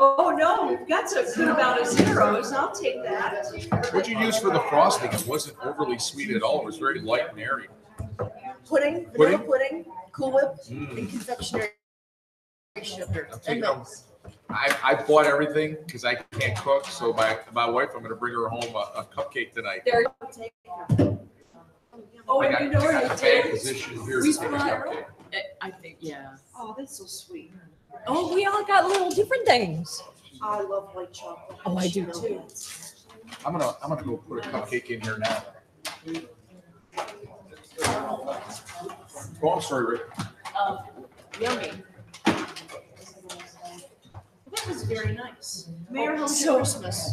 Oh, no, we've got some good amount of zeros. I'll take that. What'd you use for the frosting? It wasn't overly sweet at all. It was very light and airy. Pudding, vanilla pudding, Cool Whip, and confectionery sugar. And milk. I bought everything because I can't cook. So my wife, I'm going to bring her home a cupcake tonight. There you go. Oh, I and got you know a what I bag did? position here We to take a brought- cupcake. I think, yeah. Oh, that's so sweet. Oh, we all got little different things. I love white chocolate. Oh, I do too. I'm gonna go put a cupcake in here now. Oh, I'm sorry, Rick. Yummy. That was very nice. Mayor, how's So- your Christmas?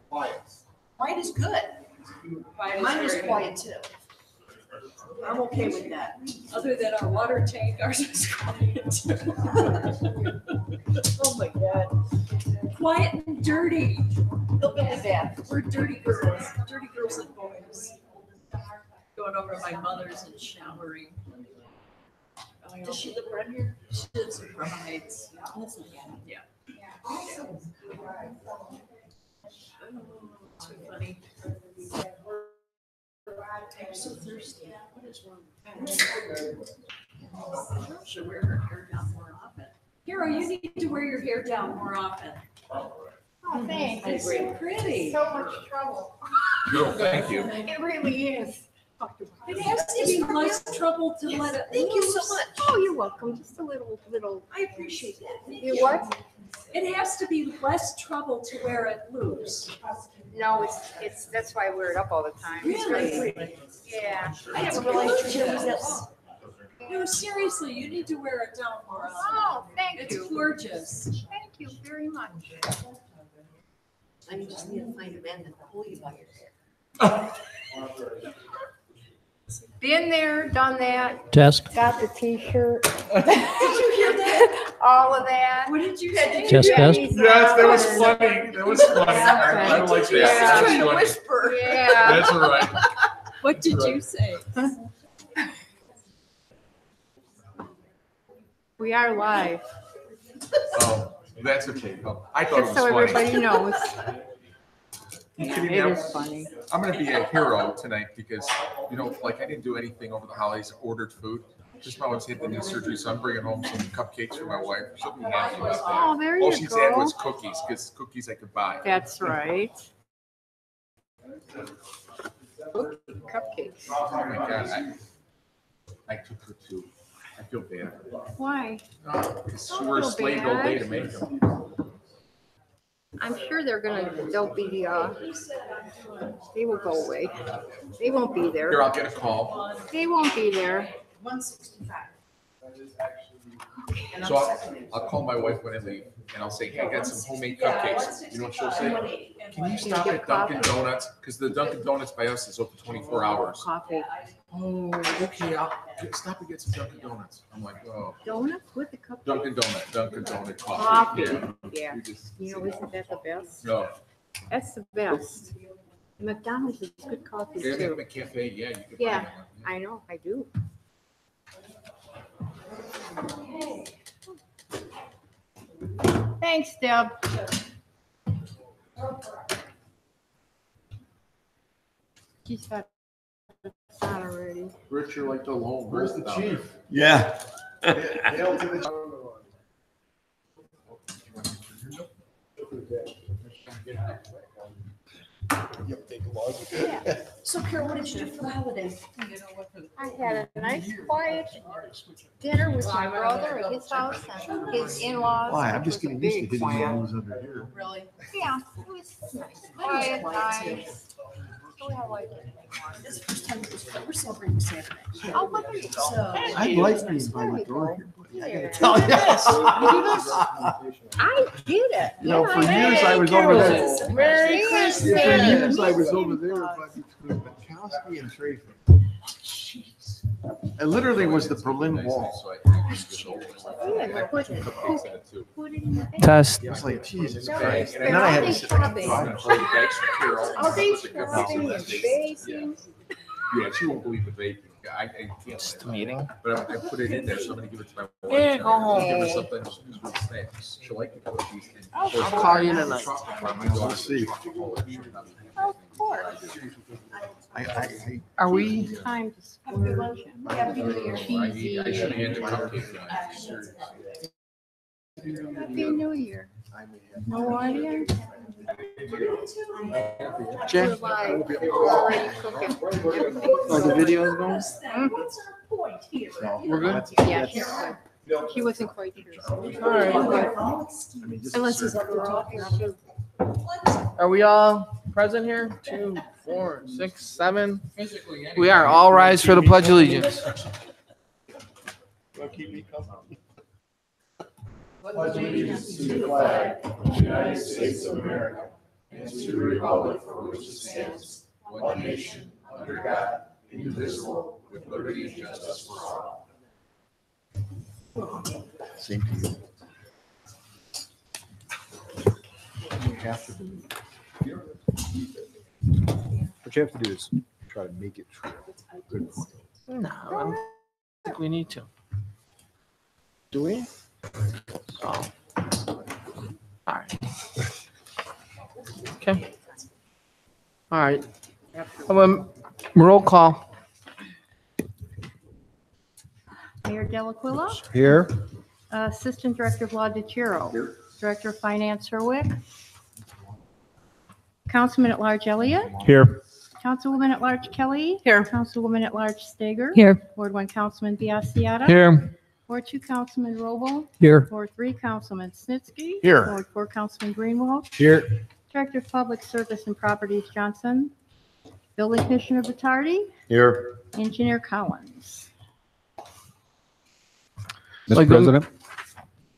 Quiet is good. Mine was quiet too. I'm okay with that. Other than our water tank, ours is quiet too. Oh my God. Quiet and dirty. Look at that. We're dirty girls and boys. Going over to my mother's and showering. Does she live around here? She lives in Roma Heights. That's not bad. Yeah. Oh, too funny. I'm so thirsty. What is wrong? Girl should wear her hair down more often. Hero, you need to wear your hair down more often. Oh, thanks. It's so pretty. So much trouble. No, thank you. It really is. It has to be less trouble to let it Thank you so loose. much. Oh, you're welcome. Just a little. I appreciate that. You what? It has to be less trouble to wear it loose. No, it's. That's why I wear it up all the time. Really? Yeah. I didn't realize your hair was that long. No, seriously, you need to wear it down more often. Oh, thank It's you. gorgeous. Thank you very much. I just need to find a man that pull you by your hair. Been there, done that. Test, Got the T-shirt. Did you hear that? All of that. What did you say? test, test. Yes, that was funny. That was funny. I like that. Yeah. That was Trying to funny. whisper. Yeah. That's all right. What did you say? We are live. Oh, that's okay. Oh, I thought it was Just so funny. everybody knows. You kidding It me? is funny. I'm gonna be a hero tonight because, like I didn't do anything over the holidays, ordered food. Just my wife's had the knee surgery, so I'm bringing home some cupcakes for my wife. She'll be happy about that. Oh, there All you she's had go. was cookies, because cookies I could buy. That's right. Cupcakes. Oh my God, I took her too. I feel bad. Why? Because she was slaved all day to make them. I'm sure they'll be, they will go away. They won't be Here, there. I'll get a call. They won't be there. 165. So I'll call my wife when I leave, and I'll say, hey, I got some homemade cupcakes. You know what she'll say? Can you stop at Dunkin' Donuts? Because the Dunkin' Donuts by us is open 24 hours. Coffee. Oh, okay, I'll stop and get some Dunkin' Donuts. I'm like, oh, Donuts with the cupcake. Dunkin' Donut coffee. Coffee. Yeah. Yeah. You just- You know, isn't that the best? No, That's the best. McDonald's is good coffee they have too. a cafe, yeah, you can Yeah. find it. I know, I do. Thanks, Deb. She's got it out already. Rich, you're like the lone Where's wolf the down there. chief? Yeah. Hail to the Yep, take a log. So Carol, what did you do for the holiday? I had a nice quiet dinner with my brother at his house and his in-laws. Why? I'm just getting used to Big hitting quiet. the nose under here. Really? Yeah, it was nice. Quiet, nice. Oh, I like it. This is the first time we're celebrating Saturday. Oh, what are you So. I'd like being by the door here, buddy. I Yeah. gotta tell you. I did it. You know, for Yeah, years I was over there. Merry For Christmas. years I was over there by between Bukowski and Trafford. Jeez. It literally was the Berlin Wall. So I think it's just over. Yeah, put it, Cupcakes in it too. put it in the bag. Test. It was like, Jesus No, Christ. they're And then I had all to these sit there and shopping. drive. So the bags for Carol. All these Put the cupcakes in shopping that and bag. basins. Yeah, she won't believe the bacon. Okay, I can't. Just the meeting. But I put it in there, so I'm gonna give it to my wife. Yeah, go Give her home. something with snacks. She'll like it. I'll call you tonight. We'll see. Of course. Are we? Time to splurge. I should have handed cupcake tonight. Happy New Year. No audience? Jay? We're live. Already cooking everything. Oh, the video is going? We're good? Yeah, she's good. She wasn't quite here. All right. Unless he's up to talking. Are we all present here? 2, 4, 6, 7. We are. All rise for the Pledge of Allegiance. Pledge allegiance to the flag of the United States of America and to the republic for which it stands, one nation, under God, indivisible, with liberty and justice for all. Same to you. You have to believe. What you have to do is try to make it true. Good point. No, I don't think we need to. Do we? Oh. All right. Okay. All right. Roll call. Mayor Delaquila, Here. Assistant Director Vlad DeCiro, Director of Finance Herwick, Councilman at Large Elliott, Here. Councilwoman at Large Kelly. Here. Councilwoman at Large Stager. Here. Ward 1 Councilman Biassiata. Here. Ward 2 Councilman Robel. Here. Ward 3 Councilman Snitsky. Here. Ward 4 Councilman Greenwald. Here. Director of Public Service and Properties Johnson. Building Commissioner Vitardi. Here. Engineer Collins. Like, Mr. President,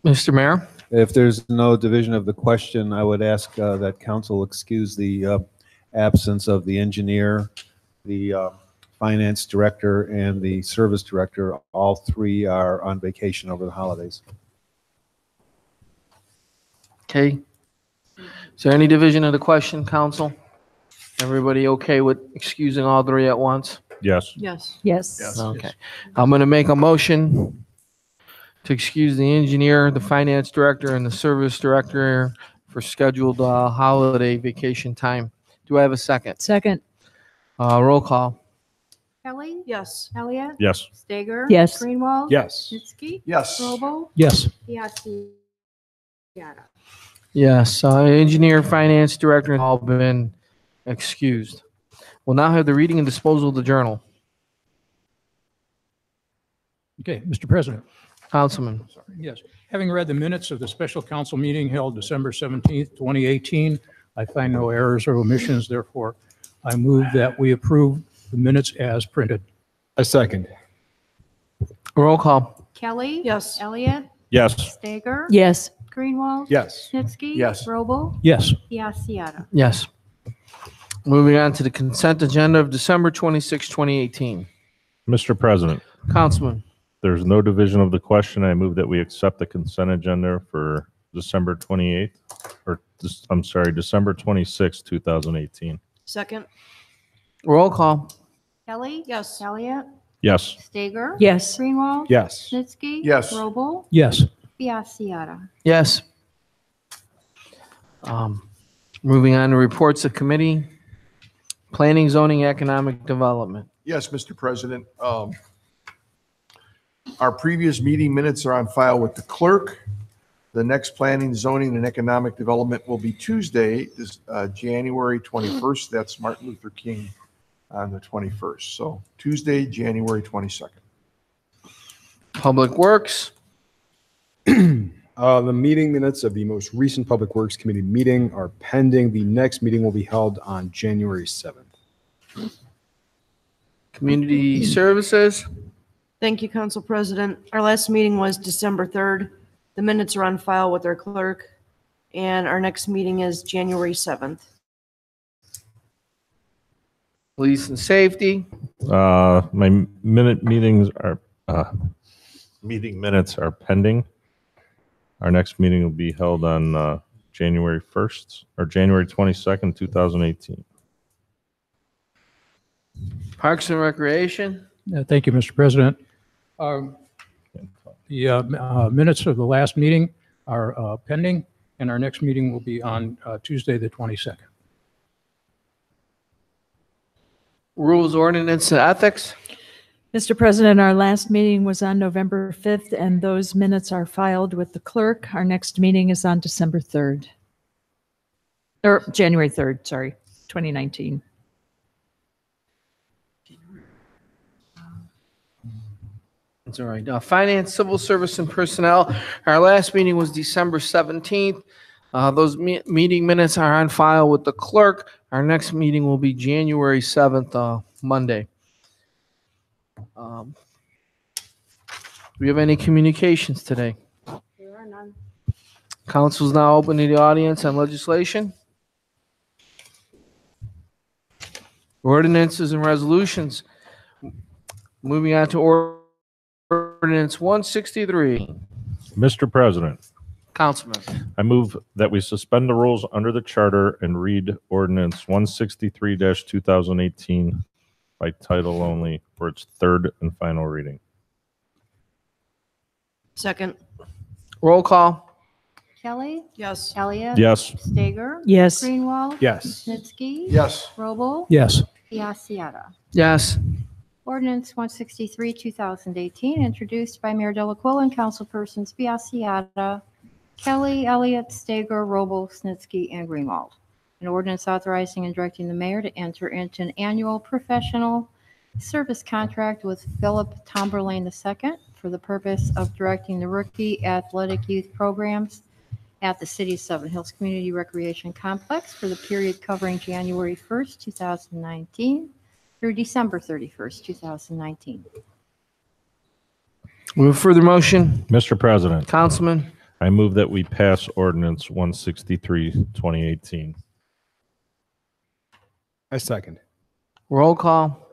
Mr. Mayor. if there's no division of the question, I would ask that council excuse the absence of the engineer, the finance director, and the service director. All three are on vacation over the holidays. Okay. Is there any division of the question, council? Everybody okay with excusing all three at once? Yes. Yes. Yes. Okay. I'm going to make a motion to excuse the engineer, the finance director, and the service director for scheduled holiday vacation time. Do I have a second? Second. Roll call. Kelly. Yes. Elliott. Yes. Stager. Yes. Greenwald. Yes. Snitsky. Yes. Robel. Yes. Biassiata. Yes, engineer, finance director have all been excused. We'll now have the reading and disposal of the journal. Okay, Mr. President. Councilman. Yes, having read the minutes of the special council meeting held December 17th, 2018, I find no errors or omissions. Therefore, I move that we approve the minutes as printed. A second. Roll call. Kelly. Yes. Elliott. Yes. Stager. Yes. Greenwald. Yes. Snitsky. Yes. Robel. Yes, Biassiata. Yes. Moving on to the consent agenda of December 26, 2018. Mr. President, Councilman. there's no division of the question. I move that we accept the consent agenda for December 28th, December 26, 2018. Second. Roll call. Kelly. Yes. Elliott. Yes. Stager. Yes. Greenwald. Yes. Snitsky. Yes. Robel. yes, Biassiata. Yes. Moving on to reports of committee. Planning, zoning, economic development. Yes, Mr. President. Our previous meeting minutes are on file with the clerk. The next planning, zoning, and economic development will be Tuesday, January 21st. That's Martin Luther King on the 21st. So Tuesday, January 22nd. Public Works. The meeting minutes of the most recent Public Works Committee meeting are pending. The next meeting will be held on January 7th. Community Services. Thank you, Council President. Our last meeting was December 3rd. The minutes are on file with our clerk, and our next meeting is January 7th. Police and Safety. My meeting minutes are pending. Our next meeting will be held on January 1st or January 22nd, 2018. Parks and Recreation. Thank you, Mr. President. The minutes of the last meeting are pending, and our next meeting will be on Tuesday, the 22nd. Rules, ordinance, and ethics. Mr. President, our last meeting was on November 5th, and those minutes are filed with the clerk. Our next meeting is on December 3rd. Or January 3rd, sorry, 2019. That's all right. Finance, Civil Service, and Personnel. Our last meeting was December 17th. Those meeting minutes are on file with the clerk. Our next meeting will be January 7th, Monday. Do we have any communications today? There are none. Council is now open to the audience on legislation. Ordinances and resolutions. Moving on to ordinance 163. Mr. President, Councilman. I move that we suspend the rules under the charter and read ordinance 163-2018 by title only for its third and final reading. Second. Roll call. Kelly, Yes. Elliott. Yes. Stager. Yes. Greenwald. Yes. Snitsky. Yes. Roble. Yes. Biassiata. Yes. Ordinance 163, 2018, introduced by Mayor Delacuilla and councilpersons Biassiata, Kelly, Elliott, Stager, Roble, Snitsky, and Greenwald. An ordinance authorizing and directing the mayor to enter into an annual professional service contract with Philip Tomberlane II for the purpose of directing the rookie athletic youth programs at the City of Seven Hills Community Recreation Complex for the period covering January 1st, 2019 through December 31st, 2019. Move further motion. Mr. President, Councilman. I move that we pass ordinance 163-2018. I second. Roll call.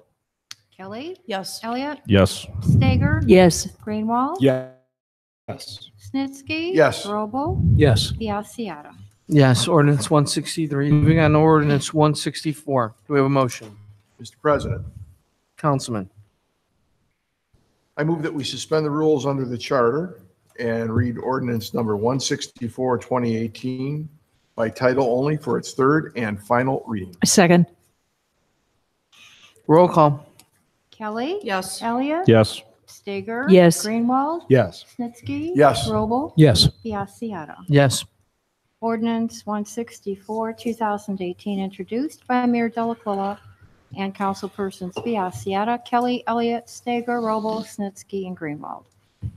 Kelly, Yes. Elliott, Yes. Stager, Yes. Greenwald, Yes. Snitsky. Yes. Robo, Yes. Biassiata. Yes, ordinance 163. Moving on to ordinance 164. Do we have a motion? Mr. President, Councilman. I move that we suspend the rules under the charter and read ordinance number 164, 2018 by title only for its third and final reading. Second. Roll call. Kelly, Yes. Elliott, Yes. Stager. Yes. Greenwald, Yes. Snitsky. Yes. Robo, Yes. Biassiata. Yes. Ordinance 164, 2018, introduced by Mayor Delacuilla and councilpersons Biassiata, Kelly, Elliott, Stager, Robo, Snitsky, and Greenwald.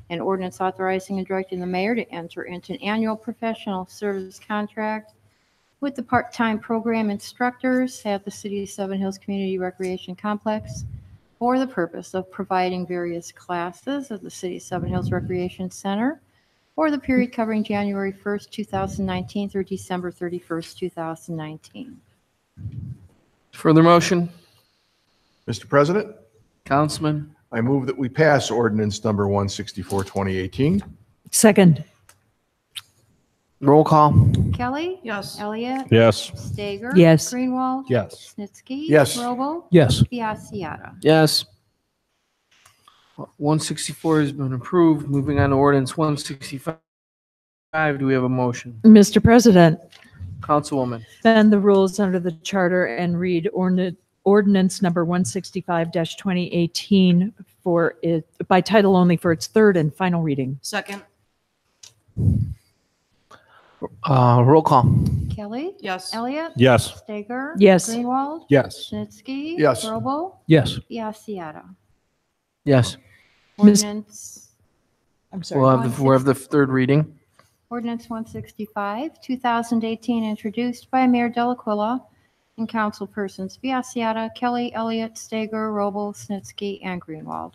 An ordinance authorizing and directing the mayor to enter into an annual professional service contract with the part-time program instructors at the City of Seven Hills Community Recreation Complex for the purpose of providing various classes at the City of Seven Hills Recreation Center for the period covering January 1st, 2019 through December 31st, 2019. Further motion. Mr. President, Councilman. I move that we pass ordinance number 164, 2018. Second. Roll call. Kelly, Yes. Elliott, Yes. Stager. Yes. Greenwald. Yes. Snitsky. Yes. Robo. Yes. Biassiata. Yes. 164 has been approved. Moving on to ordinance 165. Do we have a motion? Mr. President, Councilwoman. suspend the rules under the charter and read ordinance number 165-2018 for it by title only for its third and final reading. Second. Roll call. Kelly, Yes. Elliott, Yes. Stager. Yes. Greenwald. Yes. Snitsky. Yes. Robo. Yes. Biassiata. Yes. Miss- Ordinance. I'm sorry. We'll have the third reading. Ordinance 165, 2018, introduced by Mayor Delacuilla and councilpersons Biassiata, Kelly, Elliott, Stager, Roble, Snitsky, and Greenwald.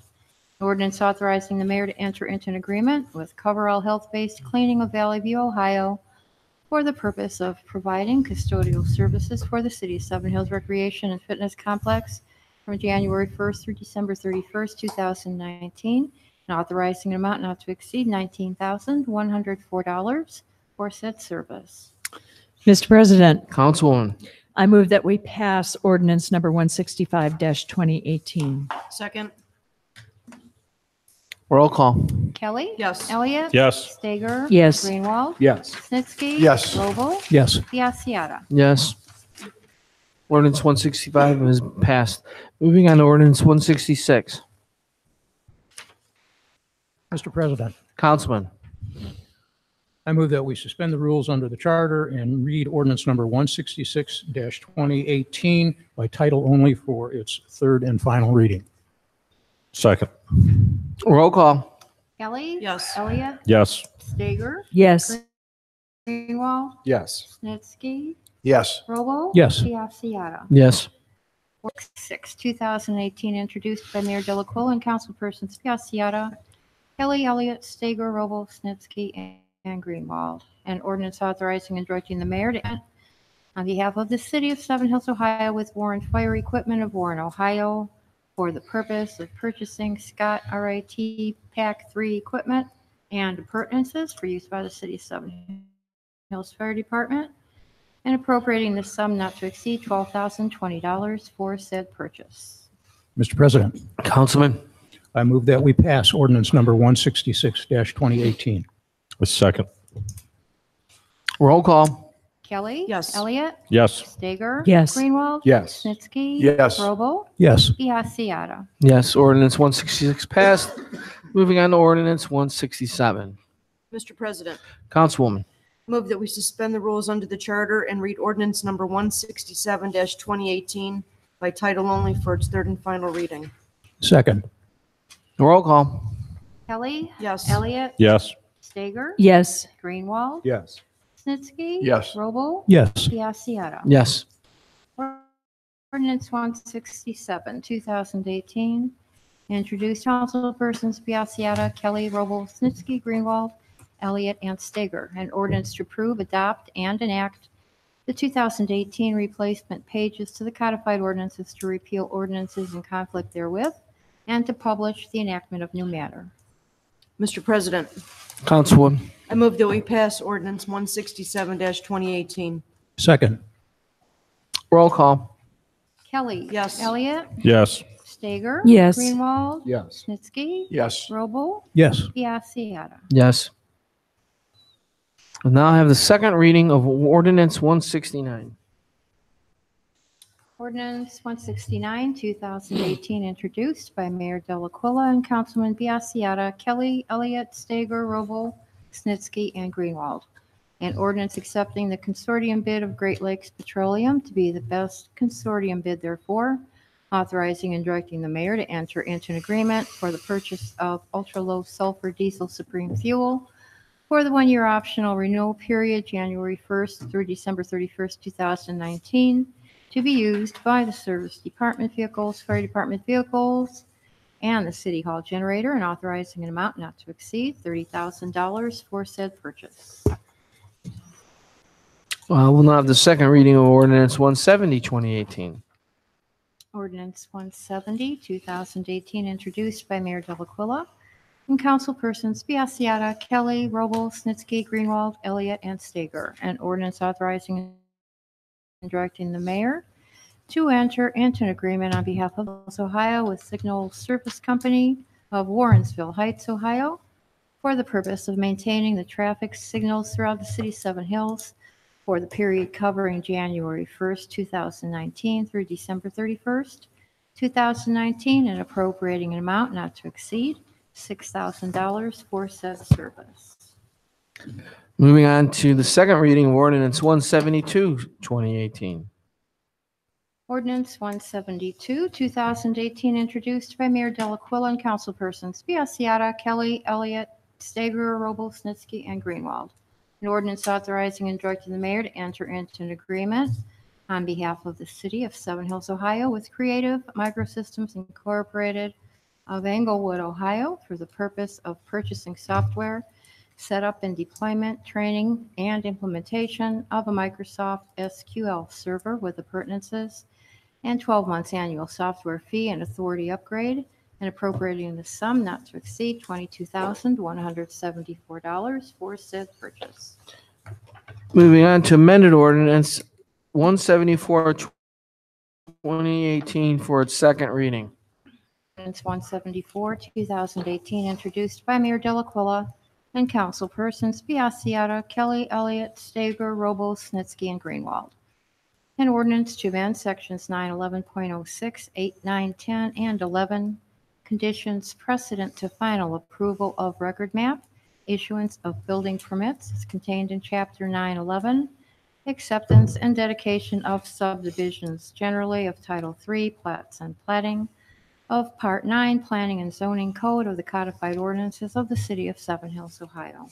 Ordinance authorizing the mayor to enter into an agreement with Coverall Health-Based Cleaning of Valley View, Ohio, for the purpose of providing custodial services for the City of Seven Hills Recreation and Fitness Complex from January 1st through December 31st, 2019, and authorizing an amount not to exceed $19,104 for said service. Mr. President, Councilwoman. I move that we pass ordinance number 165-2018. Second. Roll call. Kelly. Yes. Elliott. Yes. Stager. Yes. Greenwald. Yes. Snitsky. Yes. Robo. Yes. Biassiata. Yes. Ordinance 165 is passed. Moving on to ordinance 166. Mr. President, Councilman. I move that we suspend the rules under the charter and read ordinance number 166-2018 by title only for its third and final reading. Second. Roll call. Kelly. Yes. Elliott. Yes. Stager. Yes. Greenwald. Yes. Snitsky. Yes. Robo. Yes. Biassiata. Yes. Ordinance 6, 2018, introduced by Mayor Delacuilla and councilpersons Biassiata, Kelly, Elliott, Stager, Robo, Snitsky, and Greenwald. An ordinance authorizing and directing the mayor to act on behalf of the city of Seven Hills, Ohio, with Warren Fire Equipment of Warren, Ohio, for the purpose of purchasing Scott RIT Pack 3 equipment and appurtenances for use by the city of Seven Hills Fire Department, and appropriating the sum not to exceed $12,020 for said purchase. Mr. President, Councilman. I move that we pass ordinance number 166-2018. A second. Roll call. Kelly. Yes. Elliott. Yes. Stager. Yes. Greenwald. Yes. Snitsky. Yes. Robo. Yes. Biassiata. Yes. Ordinance 166 passed. Moving on to ordinance 167. Mr. President, Councilwoman. move that we suspend the rules under the charter and read ordinance number 167-2018 by title only for its third and final reading. Second. Roll call. Kelly. Yes. Elliott. Yes. Stager. Yes. Greenwald. Yes. Snitsky. Yes. Robo. Yes. Biassiata. Yes. Ordinance 167, 2018, introduced councilpersons Biassiata, Kelly, Robo, Snitsky, Greenwald, Elliott, and Stager. An ordinance to approve, adopt, and enact the 2018 replacement pages to the codified ordinances to repeal ordinances in conflict therewith, and to publish the enactment of new matter. Mr. President, Councilwoman. I move that we pass ordinance 167-2018. Second. Roll call. Kelly. Yes. Elliott. Yes. Stager. Yes. Greenwald. Yes. Snitsky. Yes. Robo. Yes. Biassiata. Yes. And now I have the second reading of ordinance 169. Ordinance 169, 2018, introduced by Mayor Delacuilla and Councilman Biassiata, Kelly, Elliott, Stager, Robo, Snitsky, and Greenwald. An ordinance accepting the consortium bid of Great Lakes Petroleum to be the best consortium bid therefore, authorizing and directing the mayor to enter into an agreement for the purchase of ultra-low sulfur diesel supreme fuel for the one-year optional renewal period, January 1st through December 31st, 2019, to be used by the service department vehicles, fire department vehicles, and the city hall generator, and authorizing an amount not to exceed $30,000 for said purchase. We'll now have the second reading of ordinance 170, 2018. Ordinance 170, 2018, introduced by Mayor Delacuilla and councilpersons Biassiata, Kelly, Robo, Snitsky, Greenwald, Elliott, and Stager. An ordinance authorizing and directing the mayor to enter into an agreement on behalf of Ohio with Signal Service Company of Warrensville Heights, Ohio, for the purpose of maintaining the traffic signals throughout the city of Seven Hills for the period covering January 1st, 2019 through December 31st, 2019, and appropriating an amount not to exceed $6,000 for said service. Moving on to the second reading of ordinance 172, 2018. Ordinance 172, 2018, introduced by Mayor Delacuilla and councilpersons Biassiata, Kelly, Elliott, Stager, Robo, Snitsky, and Greenwald. An ordinance authorizing and directing the mayor to enter into an agreement on behalf of the city of Seven Hills, Ohio, with Creative Microsystems Incorporated of Englewood, Ohio, for the purpose of purchasing software, setup and deployment, training, and implementation of a Microsoft SQL server with appurtenances, and 12 months annual software fee and authority upgrade, and appropriating the sum not to exceed $22,174 for said purchase. Moving on to amended ordinance 174, 2018 for its second reading. Ordinance 174, 2018, introduced by Mayor Delaquila and councilpersons Biassiata, Kelly, Elliott, Stager, Robo, Snitsky, and Greenwald. An ordinance to amend sections 911.06, 8, 9, 10, and 11, conditions precedent to final approval of record map, issuance of building permits is contained in Chapter 911, acceptance and dedication of subdivisions generally of Title III, plats and platting, of Part 9, Planning and Zoning Code of the Codified Ordinances of the City of Seven Hills, Ohio.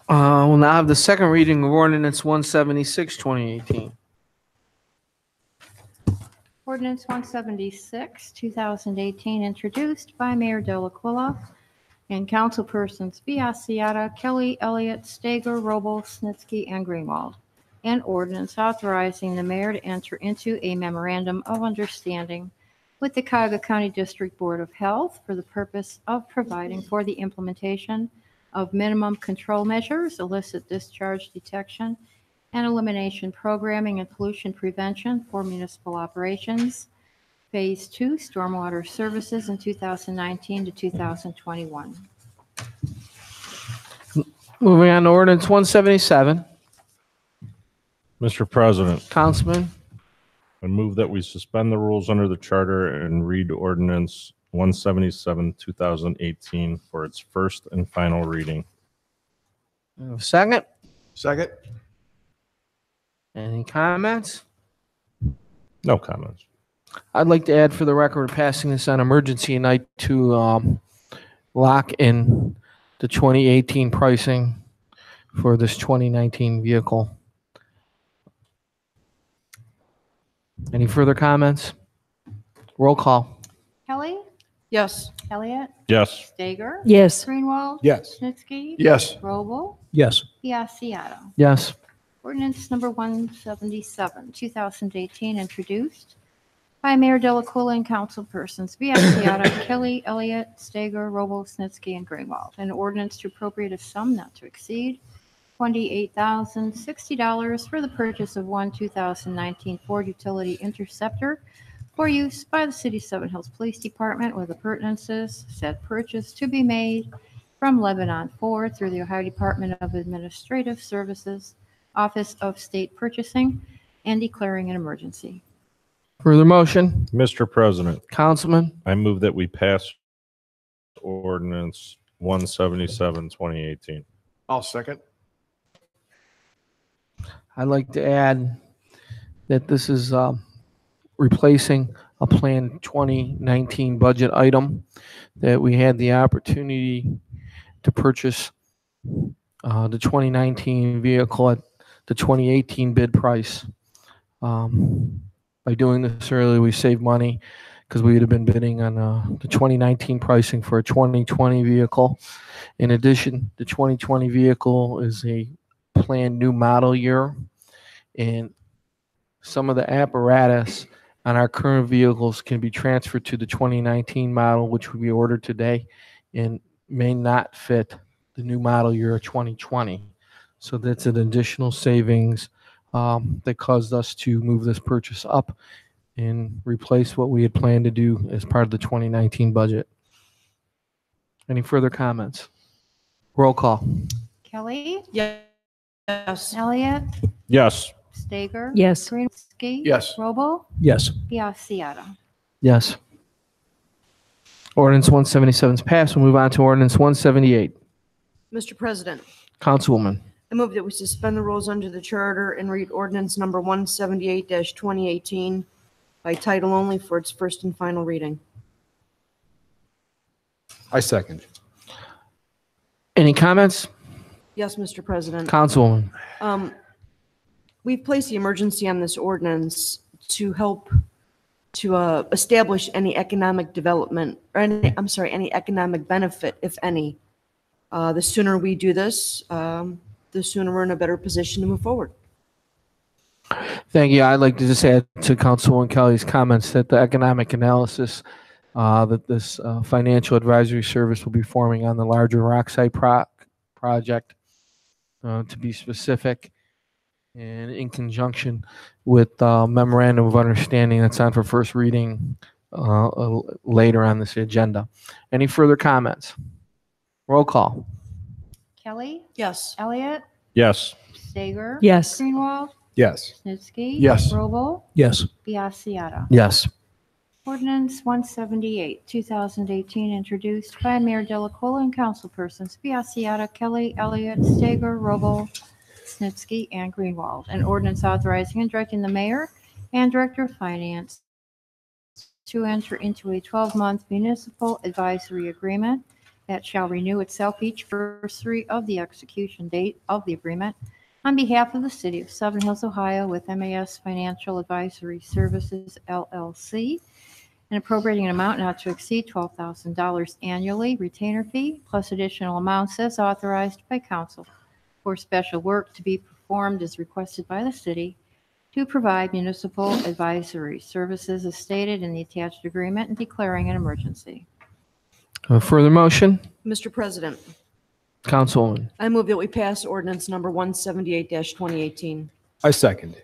We'll now have the second reading of ordinance 176, 2018. Ordinance 176, 2018, introduced by Mayor Delaquila and councilpersons Biassiata, Kelly, Elliott, Stager, Robo, Snitsky, and Greenwald. An ordinance authorizing the mayor to enter into a memorandum of understanding with the Cuyahoga County District Board of Health for the purpose of providing for the implementation of minimum control measures, illicit discharge detection and elimination programming and pollution prevention for municipal operations. Phase 2, stormwater services in 2019 to 2021. Moving on to ordinance 177. Mr. President, Councilman, I move that we suspend the rules under the charter and read ordinance 177, 2018 for its first and final reading. second. Second? Any comments? No comments. I'd like to add for the record, we're passing this on emergency night to lock in the 2018 pricing for this 2019 vehicle. Any further comments? Roll call. Kelly, Yes. Elliott, Yes. Stager, Yes. Greenwald, Yes. Snitsky, Yes. Robo, Yes. Biassiata. Yes. Ordinance number 177, 2018, introduced by Mayor Delaquila and councilpersons Biassiata, Kelly, Elliott, Stager, Robo, Snitsky, and Greenwald. An ordinance to appropriate a sum not to exceed $28,060 for the purchase of one 2019 Ford Utility Interceptor for use by the City of Seven Hills Police Department with appurtenances, said purchase to be made from Lebanon Ford through the Ohio Department of Administrative Services, Office of State Purchasing, and declaring an emergency. Further motion? Mr. President, Councilman, I move that we pass ordinance 177, 2018. I'll second. I'd like to add that this is replacing a planned 2019 budget item that we had the opportunity to purchase the 2019 vehicle at the 2018 bid price. By doing this early, we saved money because we would have been bidding on the 2019 pricing for a 2020 vehicle. In addition, the 2020 vehicle is a planned new model year, and some of the apparatus on our current vehicles can be transferred to the 2019 model, which we ordered today, and may not fit the new model year of 2020. So that's an additional savings that caused us to move this purchase up and replace what we had planned to do as part of the 2019 budget. Any further comments? Roll call. Kelly, Yes. Elliott, Yes. Stager, Yes. Greenwald, Yes. Robo, Yes. Biassiata. Yes. Ordinance 177 is passed. We'll move on to ordinance 178. Mr. President, Councilwoman. I move that we suspend the rules under the charter and read ordinance number 178-2018 by title only for its first and final reading. I second. Any comments? Yes, Mr. President. Councilwoman. We've placed the emergency on this ordinance to help to establish any economic development, or any economic benefit, if any. The sooner we do this, the sooner we're in a better position to move forward. Thank you. I'd like to just add to Councilwoman Kelly's comments that the economic analysis that this financial advisory service will be forming on the larger Rockside project, to be specific, and in conjunction with memorandum of understanding that's on for first reading later on this agenda. Any further comments? Roll call. Kelly, Yes. Elliott, Yes. Stager. Yes. Greenwald, Yes. Snitsky. Yes. Robo, Yes. Biassiata. Yes. Ordinance 178, 2018, introduced by Mayor Delacola and councilpersons Biassiata, Kelly, Elliott, Stager, Robo, Snitsky, and Greenwald. An ordinance authorizing and directing the mayor and director of finance to enter into a 12-month municipal advisory agreement that shall renew itself each anniversary of the execution date of the agreement on behalf of the city of Seven Hills, Ohio, with MAS Financial Advisory Services, LLC, and appropriating an amount not to exceed $12,000 annually, retainer fee, plus additional amounts as authorized by council for special work to be performed as requested by the city to provide municipal advisory services as stated in the attached agreement and declaring an emergency. A further motion? Mr. President, Councilwoman. I move that we pass ordinance number 178-2018. I second.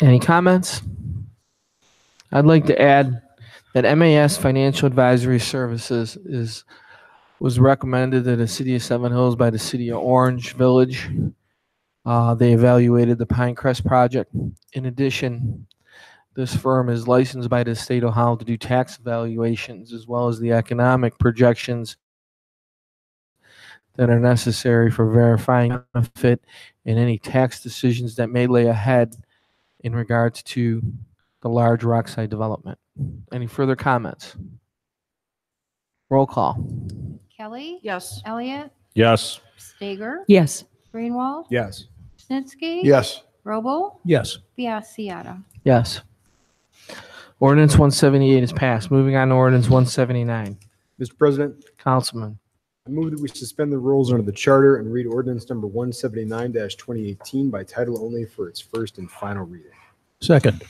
Any comments? I'd like to add that MAS Financial Advisory Services was recommended to the city of Seven Hills by the city of Orange Village. They evaluated the Pinecrest project. In addition, this firm is licensed by the state of Ohio to do tax evaluations as well as the economic projections that are necessary for verifying benefit and any tax decisions that may lay ahead in regards to the large Rockside development. Any further comments? Roll call. Kelly, Yes. Elliott, Yes. Stager, Yes. Greenwald, Yes. Snitsky. Yes. Robo, Yes. Biassiata. Yes. Ordinance 178 is passed. Moving on to ordinance 179. Mr. President, Councilman. I move that we suspend the rules under the charter and read ordinance number 179-2018 by title only for its first and final reading. Second.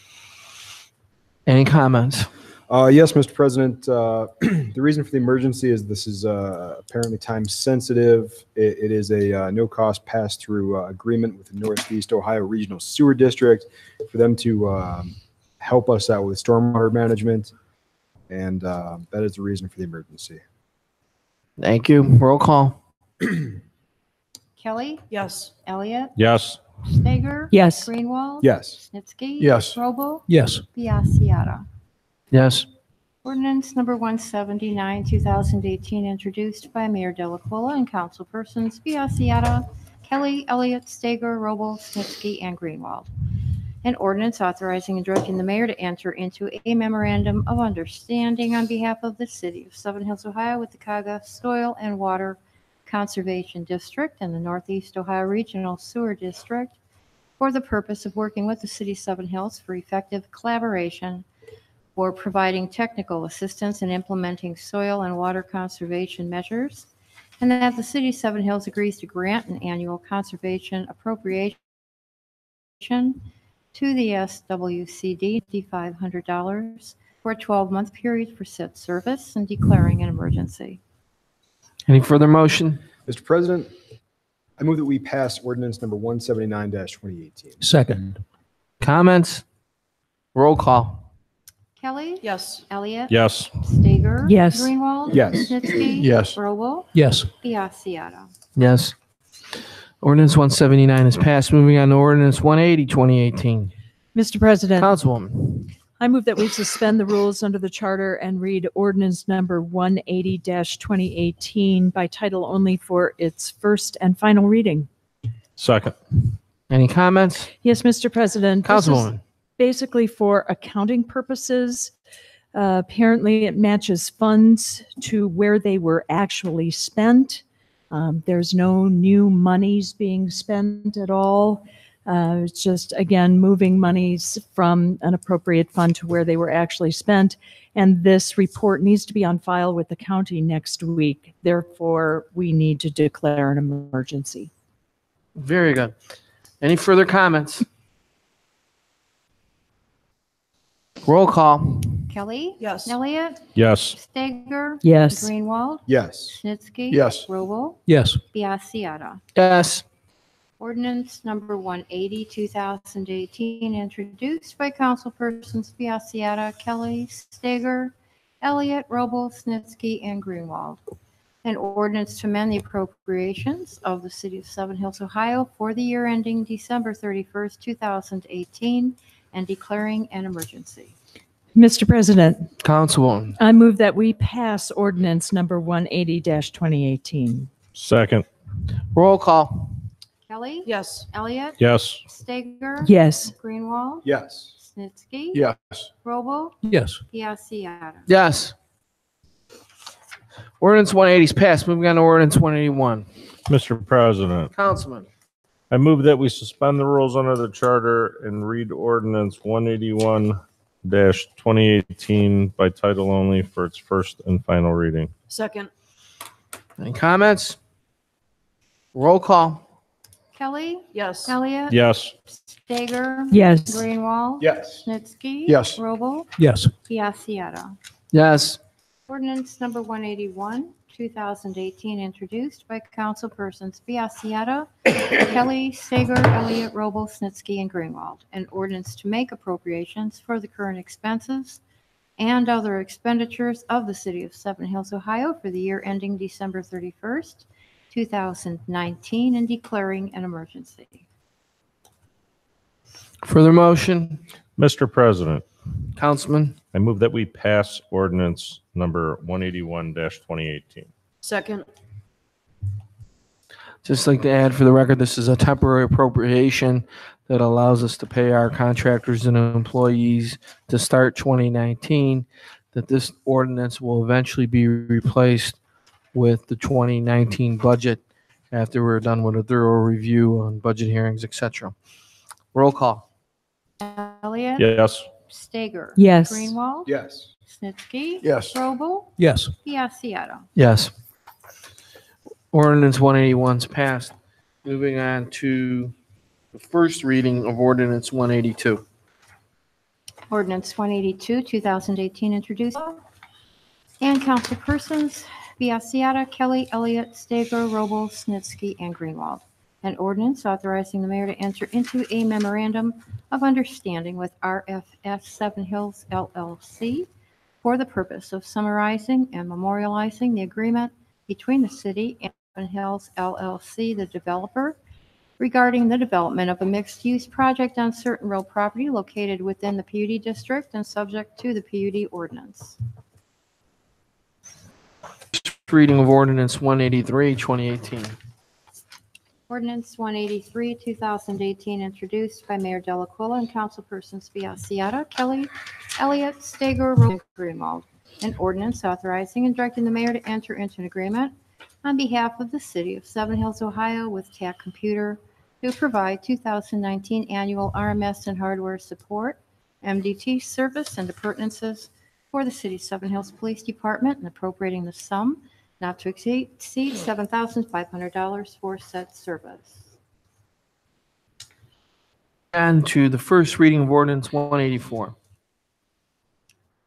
Any comments? Yes, Mr. President. The reason for the emergency is this is apparently time sensitive. It is a no-cost pass-through agreement with the Northeast Ohio Regional Sewer District for them to help us out with stormwater management, and that is the reason for the emergency. Thank you. Roll call. Kelly, Yes. Elliott, Yes. Stager. Yes. Greenwald. Yes. Snitsky. Yes. Robo, Yes. Biassiata. Yes. Ordinance number 179, 2018, introduced by Mayor Delacola and councilpersons Biassiata, Kelly, Elliott, Stager, Robo, Snitsky, and Greenwald. An ordinance authorizing and directing the mayor to enter into a memorandum of understanding on behalf of the city of Seven Hills, Ohio, with the Cuyahoga Soil and Water Conservation District and the Northeast Ohio Regional Sewer District for the purpose of working with the city of Seven Hills for effective collaboration for providing technical assistance in implementing soil and water conservation measures, and that the city of Seven Hills agrees to grant an annual conservation appropriation to the SWCD $5,500 for a 12-month period for said service and declaring an emergency. Any further motion? Mr. President, I move that we pass ordinance number 179-2018. Second. Comments? Roll call. Kelly, Yes. Elliott, Yes. Stager. Yes. Greenwald. Yes. Snitsky. Yes. Robo, Yes. Biassiata. Yes. Ordinance 179 is passed. Moving on to ordinance 180, 2018. Mr. President, Councilwoman. I move that we suspend the rules under the charter and read ordinance number 180-2018 by title only for its first and final reading. Second. Any comments? Yes, Mr. President. This is Councilwoman. basically for accounting purposes. Apparently, it matches funds to where they were actually spent. There's no new monies being spent at all. It's just, again, moving monies from an appropriate fund to where they were actually spent. And this report needs to be on file with the county next week. Therefore, we need to declare an emergency. Very good. Any further comments? Roll call. Kelly, Yes. Elliott, Yes. Stager. Yes. Greenwald, Yes. Snitsky. Yes. Robo, Yes. Biassiata. Yes. Ordinance number 180, 2018, introduced by councilpersons Biassiata, Kelly, Stager, Elliott, Roble, Snitsky, and Greenwald. An ordinance to amend the appropriations of the city of Seven Hills, Ohio for the year ending December 31st, 2018, and declaring an emergency. Mr. President, Councilwoman. I move that we pass ordinance number 180-2018. Second. Roll call. Kelly? Yes. Elliott? Yes. Stager? Yes. Greenwald? Yes. Snitsky? Yes. Robo? Yes. Biassiata. Yes. Ordinance 180 is passed. Moving on to ordinance 181. Mr. President, Councilman. I move that we suspend the rules under the charter and read ordinance 181-2018 by title only for its first and final reading. Second. Any comments? Roll call. Kelly? Yes. Elliott? Yes. Stager? Yes. Greenwald? Yes. Snitsky? Yes. Robo? Yes. Biassiata. Yes. Ordinance number 181, 2018, introduced by councilpersons Biassiata, Kelly, Stager, Elliott, Robo, Snitsky, and Greenwald. An ordinance to make appropriations for the current expenses and other expenditures of the city of Seven Hills, Ohio for the year ending December 31st, 2019, and declaring an emergency. Further motion. Mr. President, Councilman. I move that we pass ordinance number 181-2018. Second. Just like to add for the record, this is a temporary appropriation that allows us to pay our contractors and employees to start 2019, that this ordinance will eventually be replaced with the 2019 budget after we're done with a thorough review on budget hearings, etc. Roll call. Elliott? Yes. Stager? Yes. Greenwald? Yes. Snitsky? Yes. Robo? Yes. Biassiata. Yes. Ordinance 181 is passed. Moving on to the first reading of ordinance 182. Ordinance 182, 2018, introduced. And councilpersons Biassiata, Kelly, Elliott, Stager, Robo, Snitsky, and Greenwald. An ordinance authorizing the mayor to enter into a memorandum of understanding with RFS Seven Hills LLC for the purpose of summarizing and memorializing the agreement between the city and Seven Hills LLC, the developer, regarding the development of a mixed-use project on certain real property located within the PUD district and subject to the PUD ordinance. Reading of ordinance 183, 2018. Ordinance 183, 2018, introduced by Mayor Delacuilla and councilpersons Biassiata, Kelly, Elliott, Stager, Rowe, and Greenwald. An ordinance authorizing and directing the mayor to enter into an agreement on behalf of the city of Seven Hills, Ohio with TAC Computer to provide 2019 annual RMS and hardware support, MDT service, and appurtenances for the city of Seven Hills Police Department and appropriating the sum not to exceed $7,500 for said service. And to the first reading of ordinance 184.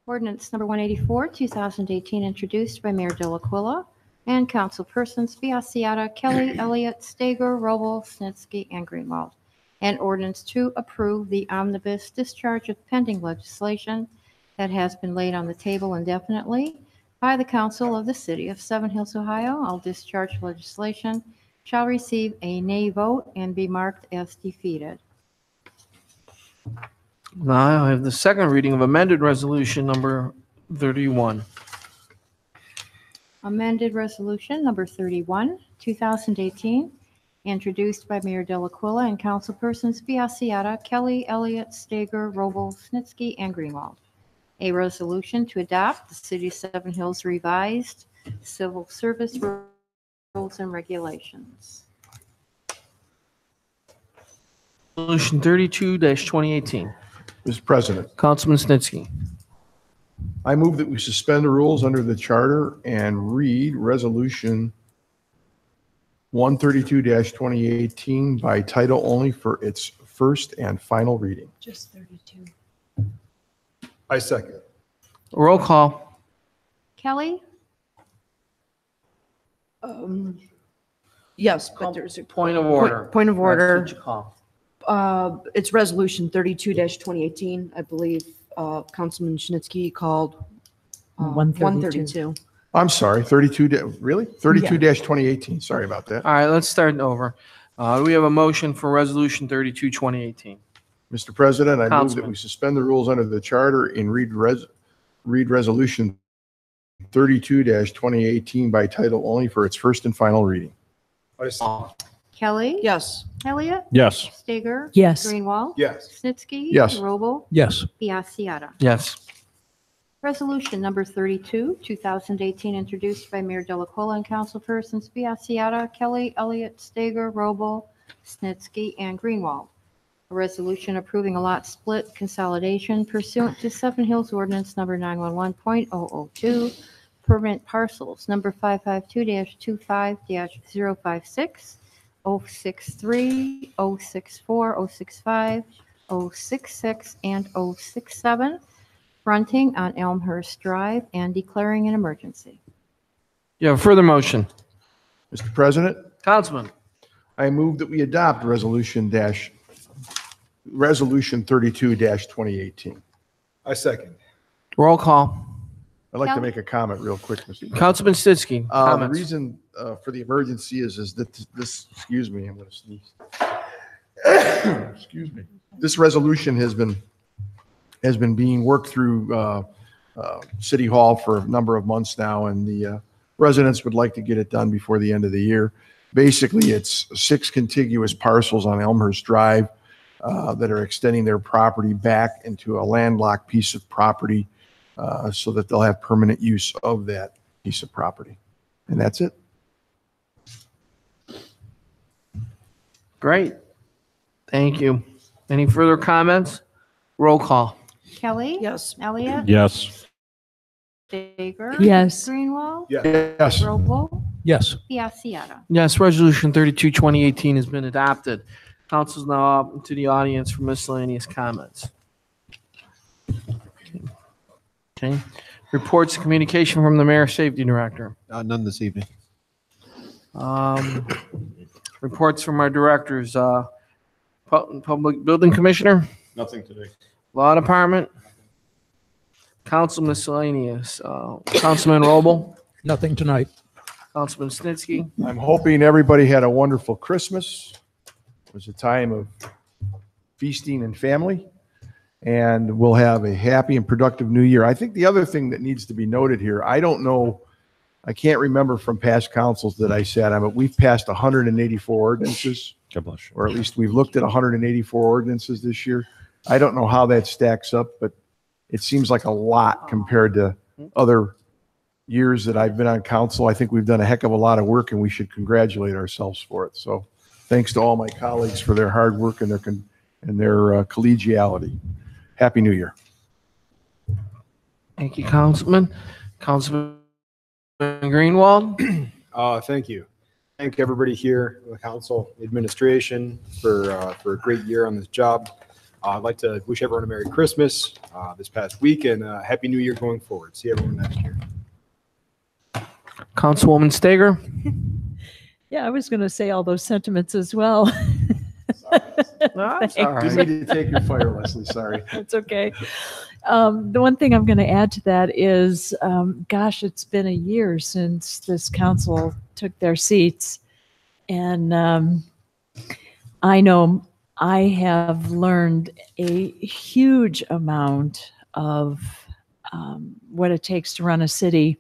Ordinance number 184, 2018, introduced by Mayor Delacuilla and councilpersons Biassiata, Kelly, Elliott, Stager, Roble, Snitsky, and Greenwald. An ordinance to approve the omnibus discharge of pending legislation that has been laid on the table indefinitely by the council of the city of Seven Hills, Ohio. All discharge legislation shall receive a nay vote and be marked as defeated. Now I have the second reading of amended resolution number 31. Amended resolution number 31, 2018, introduced by Mayor Delacuilla and councilpersons Biassiata, Kelly, Elliott, Stager, Roble, Snitsky, and Greenwald. A resolution to adopt the City of Seven Hills revised civil service rules and regulations. Resolution 32-2018. Mr. President, Councilman Snitsky. I move that we suspend the rules under the charter and read Resolution 132-2018 by title only for its first and final reading. Just 32. I second. Roll call. Kelly, Yes, but there's a Point of order. point of That's order. what you call. It's resolution 32-2018, I believe. Councilman Schnitsky called 132. I'm sorry, 32, really? 32-2018, sorry about that. All right, let's start over. We have a motion for Resolution 32, 2018. Mr. President, I move that Councilman. we suspend the rules under the charter and read resolution 32-2018 by title only for its first and final reading. Kelly. Yes. Elliott. Yes. Stager. Yes. Greenwald. Yes. Snitsky. Yes. Robo. Yes. Biassiata. Yes. Resolution number 32, 2018, introduced by Mayor Delacola and councilpersons Biassiata, Kelly, Elliott, Stager, Robo, Snitsky, and Greenwald. A resolution approving a lot split consolidation pursuant to Seven Hills Ordinance number 911.002, permanent parcels number 552-25-056, 063, 064, 065, 066, and 067, fronting on Elmhurst Drive and declaring an emergency. You have a further motion. Mr. President, Councilman. I move that we adopt resolution 32-2018. I second. Roll call. I'd like to Kelly? make a comment real quick, Mr. President. Councilman Snitsky. The Comments. reason for the emergency is that this, excuse me, I'm going to sneeze. Excuse me. This resolution has been being worked through City Hall for a number of months now, and the residents would like to get it done before the end of the year. Basically, it's 6 contiguous parcels on Elmhurst Drive that are extending their property back into a landlocked piece of property so that they'll have permanent use of that piece of property. And that's it. Great. Thank you. Any further comments? Roll call. Kelly. Yes. Elliott. Yes. Stager. Yes. Greenwald. Yes. Robo. Yes. Biassiata. Yes, Resolution 32, 2018 has been adopted. Council's now up to the audience for miscellaneous comments. Okay. Reports and communication from the Mayor Safety Director. None this evening. Reports from our directors. Public Building Commissioner, Nothing today. Law Department, Council Miscellaneous, Councilman Roble, Nothing tonight. Councilman Snitsky. I'm hoping everybody had a wonderful Christmas. It was a time of feasting and family, and we'll have a happy and productive new year. I think the other thing that needs to be noted here, I don't know, I can't remember from past councils that I sat on, but we've passed 184 ordinances, God bless you. or at least we've looked at 184 ordinances this year. I don't know how that stacks up, but it seems like a lot compared to other years that I've been on council. I think we've done a heck of a lot of work, and we should congratulate ourselves for it. So thanks to all my colleagues for their hard work and their collegiality. Happy New Year. Thank you, Councilman. Councilman Greenwald. Thank you. Thank everybody here, the council, administration, for a great year on this job. I'd like to wish everyone a Merry Christmas this past week and Happy New Year going forward. See everyone next year. Councilwoman Stager. Yeah, I was going to say all those sentiments as well. That's all Didn't right. mean to take your fire, Leslie, sorry. It's okay. The one thing I'm going to add to that is, gosh, it's been a year since this council took their seats. And I know I have learned a huge amount of what it takes to run a city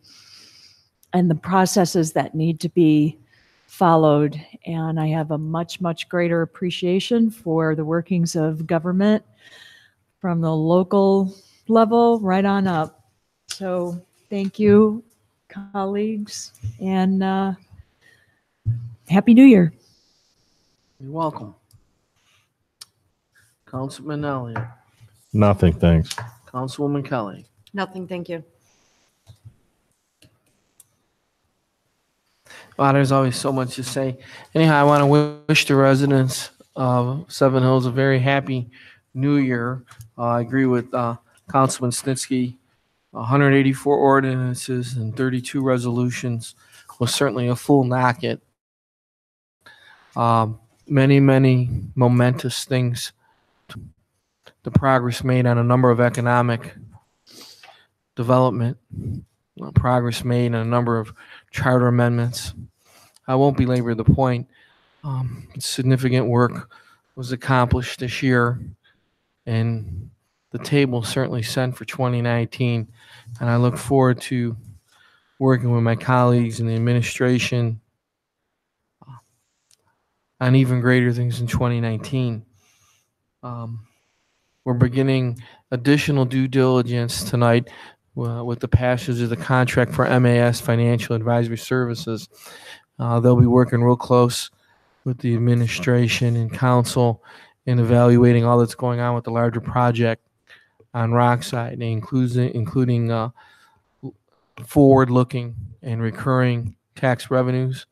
and the processes that need to be followed. And I have a much, much greater appreciation for the workings of government from the local level right on up. So thank you, colleagues, and Happy New Year. You're welcome. Councilman Elliott. Nothing, thanks. Councilwoman Kelly. Nothing, thank you. Wow, there's always so much to say. Anyhow, I want to wish the residents of Seven Hills a very happy New Year. I agree with Councilman Snitsky. 184 ordinances and 32 resolutions was certainly a full knock at Many, many momentous things. The progress made on a number of economic development, progress made on a number of charter amendments. I won't belabor the point. Significant work was accomplished this year, and the table certainly set for 2019. And I look forward to working with my colleagues in the administration on even greater things in 2019. We're beginning additional due diligence tonight with the passage of the contract for MAS Financial Advisory Services. They'll be working real close with the administration and council in evaluating all that's going on with the larger project on Rockside, including forward-looking and recurring tax revenues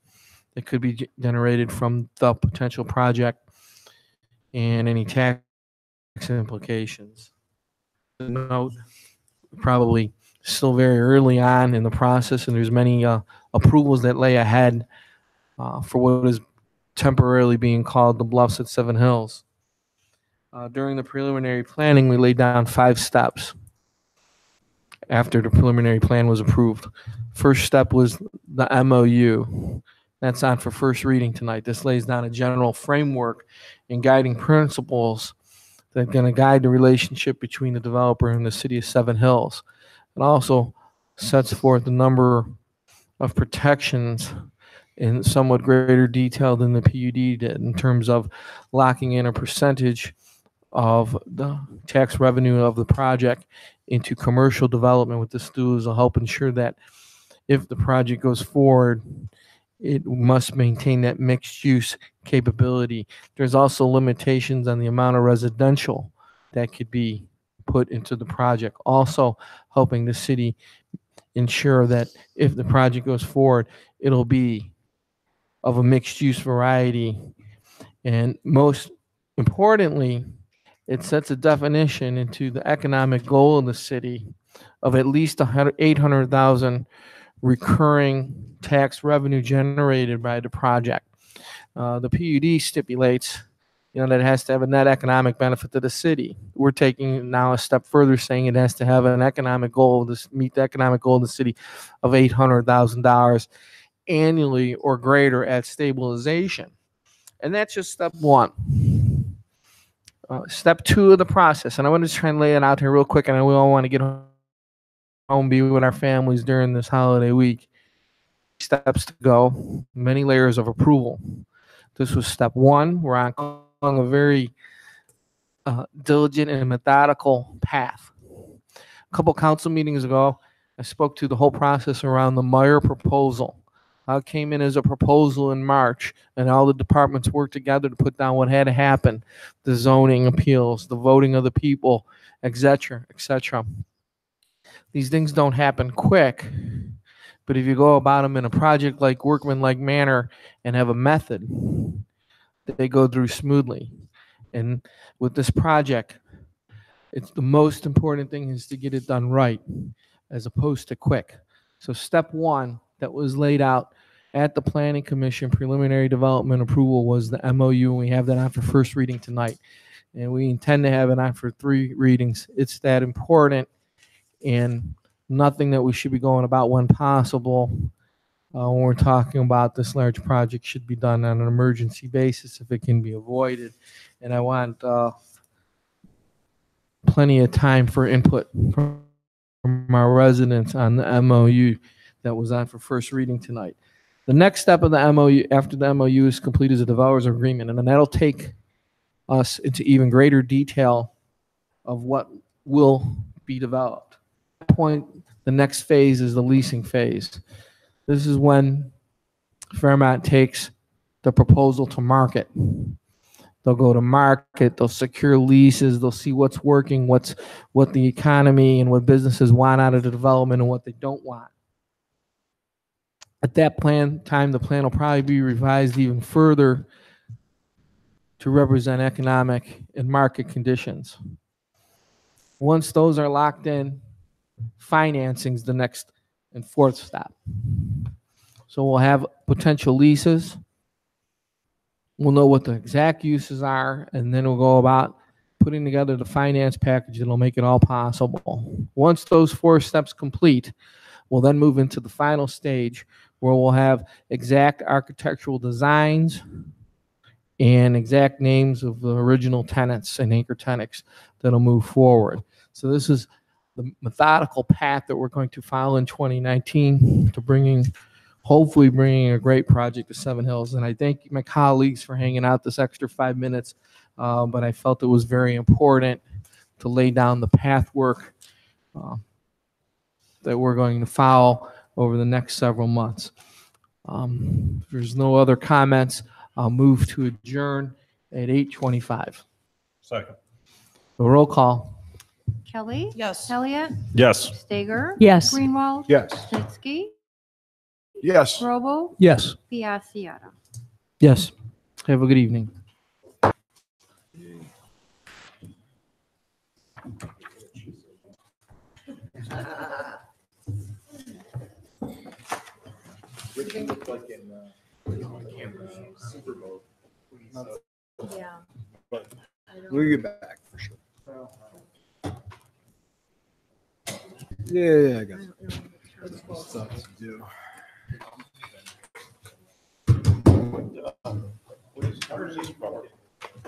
that could be generated from the potential project and any tax implications. Note, probably still very early on in the process, and there's many approvals that lay ahead for what is temporarily being called the Bluffs at Seven Hills. During the preliminary planning, we laid down 5 steps after the preliminary plan was approved. First step was the MOU. That's on for first reading tonight. This lays down a general framework and guiding principles that are going to guide the relationship between the developer and the city of Seven Hills. It also sets forth a number of protections in somewhat greater detail than the PUD did in terms of locking in a percentage of the tax revenue of the project into commercial development. What this does will help ensure that if the project goes forward, it must maintain that mixed use capability. There's also limitations on the amount of residential that could be put into the project, also helping the city ensure that if the project goes forward, it'll be of a mixed use variety. And most importantly, it sets a definition into the economic goal of the city of at least 800,000 recurring tax revenue generated by the project. The PUD stipulates, that it has to have a net economic benefit to the city. We're taking now a step further, saying it has to have an economic goal to meet the economic goal of the city of $800,000 annually or greater at stabilization. And that's just step 1. Step 2 of the process, and I want to try and lay it out here real quick, and we all want to get home, be with our families during this holiday week. Steps to go, many layers of approval. This was step 1. We're on a very diligent and methodical path. A couple council meetings ago, I spoke to the whole process around the Meyer proposal. It came in as a proposal in March, and all the departments worked together to put down what had to happen: the zoning appeals, the voting of the people, etc., etc. These things don't happen quick, but if you go about them in a project like workmanlike manner and have a method, they go through smoothly. And with this project, it's the most important thing is to get it done right as opposed to quick. So step 1 that was laid out at the Planning Commission preliminary development approval was the MOU, and we have that on for first reading tonight. And we intend to have it on for 3 readings. It's that important, and nothing that we should be going about when possible when we're talking about this large project should be done on an emergency basis if it can be avoided. And I want plenty of time for input from our residents on the MOU that was on for first reading tonight. The next step of the MOU, after the MOU is complete, is a developer's agreement, and then that'll take us into even greater detail of what will be developed. At that point, the next phase is the leasing phase. This is when Fairmont takes the proposal to market. They'll go to market, they'll secure leases, they'll see what's working, what the economy and what businesses want out of the development and what they don't want. At that time, the plan will probably be revised even further to represent economic and market conditions. Once those are locked in, financing is the next and 4th step. So we'll have potential leases. We'll know what the exact uses are, and then we'll go about putting together the finance package that'll make it all possible. Once those 4 steps complete, we'll then move into the final stage where we'll have exact architectural designs and exact names of the original tenants and anchor tenants that'll move forward. So this is the methodical path that we're going to follow in 2019 to hopefully bringing a great project to Seven Hills. And I thank my colleagues for hanging out this extra 5 minutes, but I felt it was very important to lay down the path work that we're going to follow over the next several months. If there's no other comments, I'll move to adjourn at 8:25. Second. The roll call. Kelly. Yes. Elliott. Yes. Stager. Yes. Greenwald. Yes. Snitsky. Yes. Robo. Yes. Biassiata. Yes. Have a good evening. Everything looked like in Super Bowl. Yeah. We'll get back for sure. Yeah, I got stuff to do.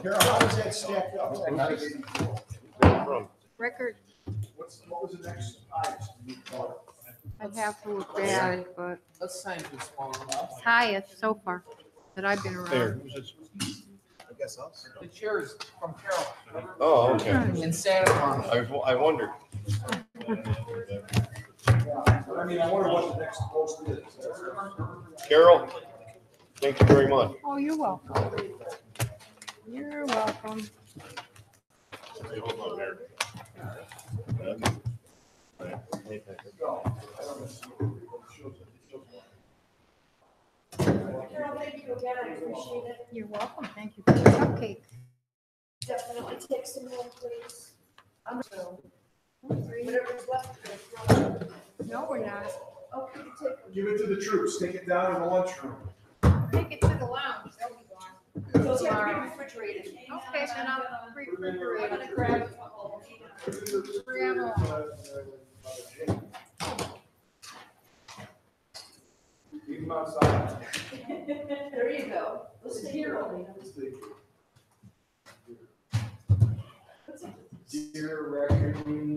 Carol, how does that stack up? Record. What was the next highest? I'd have to look back, but Let's sign this one. it's highest so far that I've been around. I guess us. The chair is from Carol. Oh, okay. In Santa Monica. I wondered. I mean, I wonder what the next post is. Carol, thank you very much. Oh, you're welcome. You're welcome. Carol, thank you again. I appreciate it. You're welcome. Thank you for the cupcake. Definitely take some more, please. Whatever's left. No, we're not. Okay, take. Give it to the troops. Take it down in the lunchroom. Take it to the lounge. They'll be gone. Those have to be refrigerated. Okay, then I'll I'm refrigerate gonna it. grab a couple. Grandma. Leave them outside. There you go. Listen here, Ollie. Dear raccoon.